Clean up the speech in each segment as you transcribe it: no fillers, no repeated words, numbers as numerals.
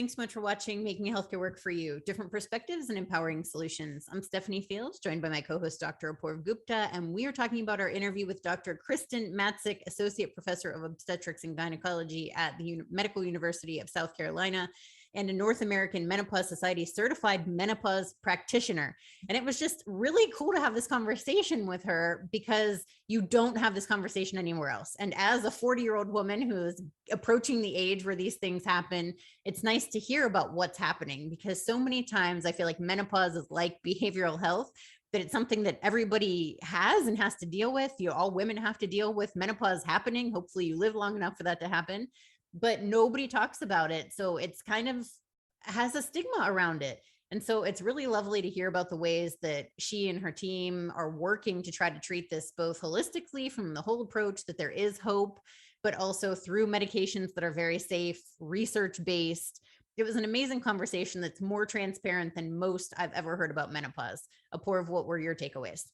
Thanks so much for watching Making Healthcare Work for You, Different Perspectives and Empowering Solutions. I'm Stephanie Fields, joined by my co-host, Dr. Apoorv Gupta, and we are talking about our interview with Dr. Kristen Matsik, Associate Professor of Obstetrics and Gynecology at the Medical University of South Carolina, and a North American Menopause Society certified menopause practitioner. And it was just really cool to have this conversation with her because you don't have this conversation anywhere else. And as a 40-year-old woman who's approaching the age where these things happen, it's nice to hear about what's happening, because so many times I feel like menopause is like behavioral health, that it's something that everybody has and has to deal with. All women have to deal with menopause happening. Hopefully you live long enough for that to happen, but nobody talks about it. So it's kind of has a stigma around it. And so it's really lovely to hear about the ways that she and her team are working to try to treat this both holistically from the whole approach, that there is hope, but also through medications that are very safe, research-based. It was an amazing conversation that's more transparent than most I've ever heard about menopause. Apoorv, what were your takeaways?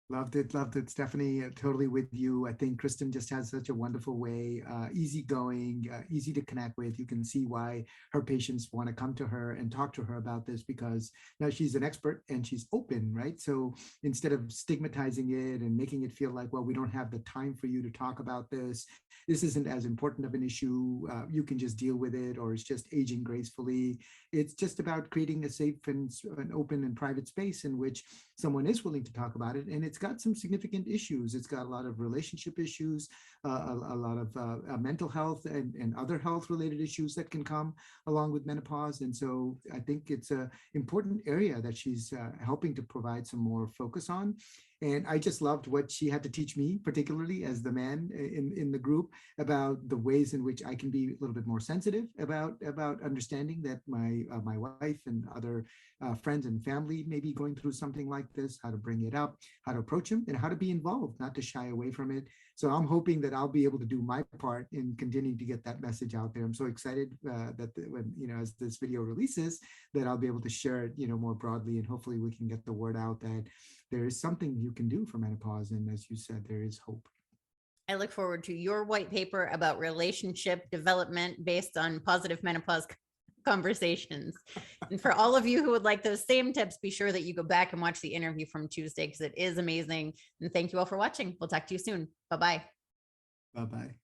Loved it, Stephanie. Totally with you. I think Kristen just has such a wonderful way, easygoing, easy to connect with. You can see why her patients want to come to her and talk to her about this, because now she's an expert and she's open, right? So instead of stigmatizing it and making it feel like, well, we don't have the time for you to talk about this, this isn't as important of an issue, you can just deal with it, or it's just aging gracefully. It's just about creating a safe and an open and private space in which someone is willing to talk about it. And it's got some significant issues. It's got a lot of relationship issues, a lot of mental health and other health related issues that can come along with menopause. And so I think it's an important area that she's helping to provide some more focus on. And I just loved what she had to teach me, particularly as the man in the group, about the ways in which I can be a little bit more sensitive about understanding that my wife and other friends and family may be going through something like this, how to bring it up, how to approach them, and how to be involved, not to shy away from it. So I'm hoping that I'll be able to do my part in continuing to get that message out there. I'm so excited that when, as this video releases, that I'll be able to share it, more broadly, and hopefully we can get the word out that there is something you can do for menopause. And as you said, there is hope. I look forward to your white paper about relationship development based on positive menopause conversations. And for all of you who would like those same tips, be sure that you go back and watch the interview from Tuesday, because it is amazing. And thank you all for watching. We'll talk to you soon. Bye-bye. Bye-bye.